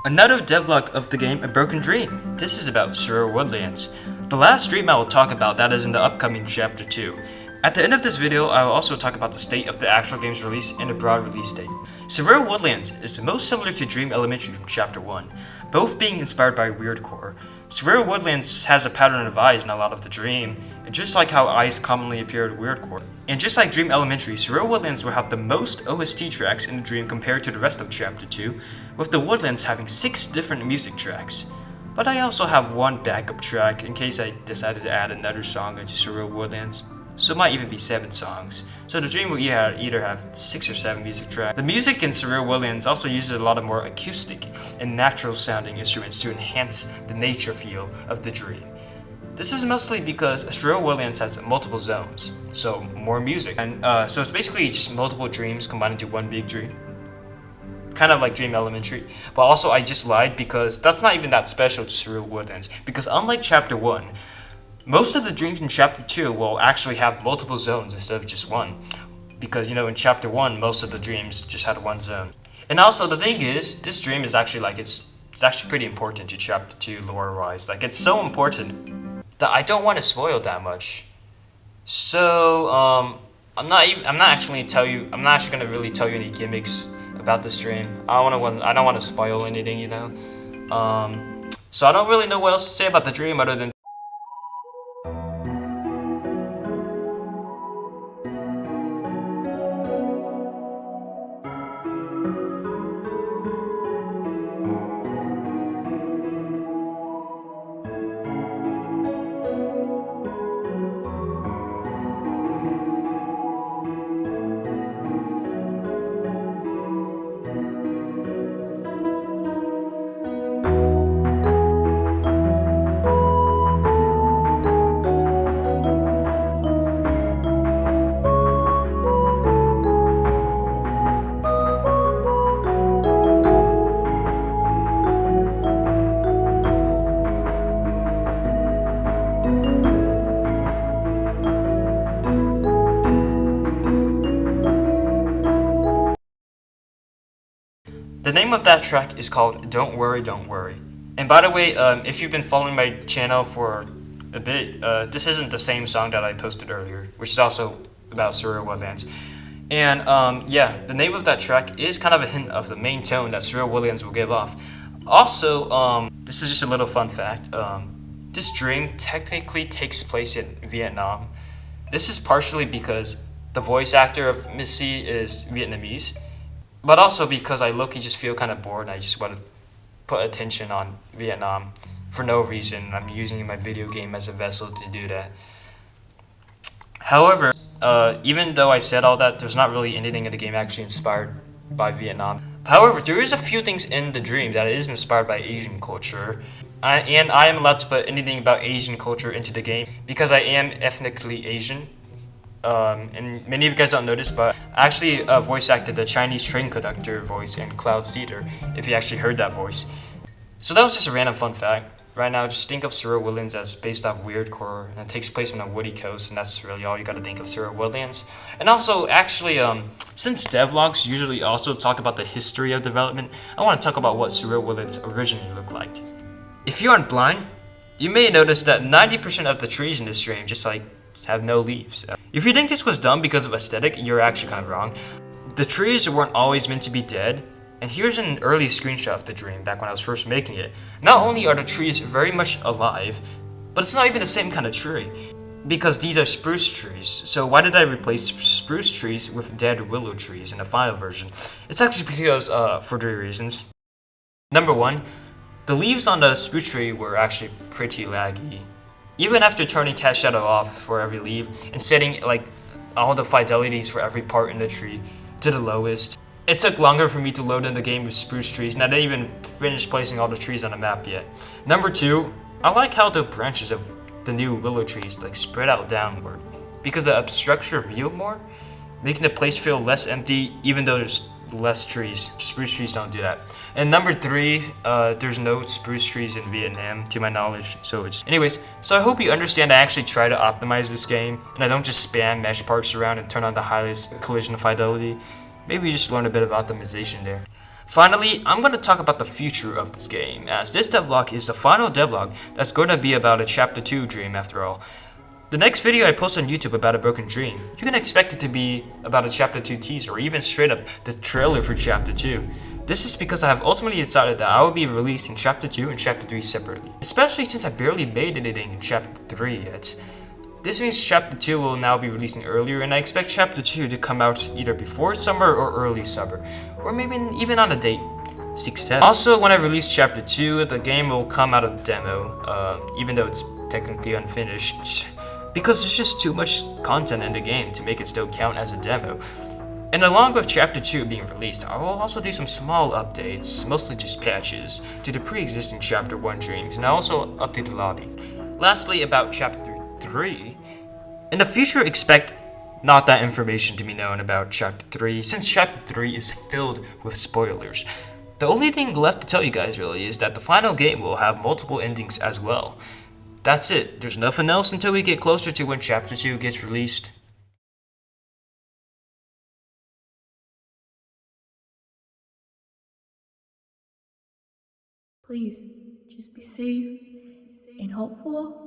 Another devlog of the game A Broken Dream. This is about Surreal Woodlands. The last dream I will talk about that is in the upcoming Chapter 2. At the end of this video, I will also talk about the state of the actual game's release and a broad release date. Surreal Woodlands is the most similar to Dream Elementary from Chapter 1, both being inspired by weirdcore. Surreal Woodlands has a pattern of eyes in a lot of the dream, just like how eyes commonly appear in weirdcore. And just like Dream Elementary, Surreal Woodlands will have the most OST tracks in the dream compared to the rest of Chapter 2, with the Woodlands having 6 different music tracks. But I also have one backup track in case I decided to add another song into Surreal Woodlands, so it might even be 7 songs. So the dream will either have 6 or 7 music tracks. The music in Surreal Woodlands also uses a lot of more acoustic and natural sounding instruments to enhance the nature feel of the dream. This is mostly because Surreal Woodlands has multiple zones, so more music. And so it's basically just multiple dreams combined into one big dream. Kind of like Dream Elementary. But also I just lied because that's not even that special to Surreal Woodlands. Because unlike Chapter 1, most of the dreams in Chapter 2 will actually have multiple zones instead of just one. Because, in Chapter 1, most of the dreams just had one zone. And also, the thing is, this dream is actually, it's actually pretty important to Chapter 2 lore-wise. It's so important that I don't want to spoil that much. So, I'm not actually gonna really tell you any gimmicks about this dream. I don't want to spoil anything, So I don't really know what else to say about the dream other than the name of that track is called Don't Worry, Don't Worry. And by the way, if you've been following my channel for a bit, this isn't the same song that I posted earlier, which is also about Surreal Woodlands. And the name of that track is kind of a hint of the main tone that Surreal Woodlands will give off. Also, this is just a little fun fact. This dream technically takes place in Vietnam. This is partially because the voice actor of Missy is Vietnamese, but also because I low-key just feel kind of bored and I just want to put attention on Vietnam for no reason. I'm using my video game as a vessel to do that. However, even though I said all that, there's not really anything in the game actually inspired by Vietnam. However, there is a few things in the dream that is inspired by Asian culture. And I am allowed to put anything about Asian culture into the game because I am ethnically Asian. And many of you guys don't know this, but I actually voice acted the Chinese train conductor voice in Cloud Theater, if you actually heard that voice. So that was just a random fun fact. Right now, just think of Surreal Woodlands as based off weirdcore, and it takes place on a woody coast, and that's really all you gotta think of Surreal Woodlands. And also, actually, since devlogs usually also talk about the history of development, I want to talk about what Surreal Woodlands originally looked like. If you aren't blind, you may notice that 90% of the trees in this dream just have no leaves. If you think this was done because of aesthetic, you're actually kind of wrong. The trees weren't always meant to be dead, and here's an early screenshot of the dream back when I was first making it. Not only are the trees very much alive, but it's not even the same kind of tree, because these are spruce trees. So why did I replace spruce trees with dead willow trees in the final version? It's actually because for 3 reasons. Number 1, the leaves on the spruce tree were actually pretty laggy. Even after turning cast shadow off for every leaf and setting all the fidelities for every part in the tree to the lowest, it took longer for me to load in the game with spruce trees, and I didn't even finish placing all the trees on the map yet. Number 2, I like how the branches of the new willow trees spread out downward because it obstructs your view more, making the place feel less empty even though there's less trees. Spruce trees don't do that. And number 3, there's no spruce trees in Vietnam to my knowledge, so I hope you understand I actually try to optimize this game and I don't just spam mesh parts around and turn on the highest collision fidelity. Maybe you just learn a bit of optimization there. Finally, I'm going to talk about the future of this game, as this devlog is the final devlog that's going to be about a Chapter 2 dream after all. The next video I post on YouTube about A Broken Dream, you can expect it to be about a Chapter 2 teaser, or even straight up the trailer for Chapter 2. This is because I have ultimately decided that I will be releasing Chapter 2 and Chapter 3 separately, especially since I barely made anything in Chapter 3 yet. This means Chapter 2 will now be releasing earlier, and I expect Chapter 2 to come out either before summer or early summer, or maybe even on a date. 6-7. Also, when I release Chapter 2, the game will come out of demo, even though it's technically unfinished, because there's just too much content in the game to make it still count as a demo. And along with Chapter 2 being released, I will also do some small updates, mostly just patches, to the pre-existing Chapter 1 dreams, and I also update the lobby. Lastly, about Chapter 3, in the future expect not that information to be known about Chapter 3, since Chapter 3 is filled with spoilers. The only thing left to tell you guys really is that the final game will have multiple endings as well. That's it, there's nothing else until we get closer to when Chapter 2 gets released. Please, just be safe and hopeful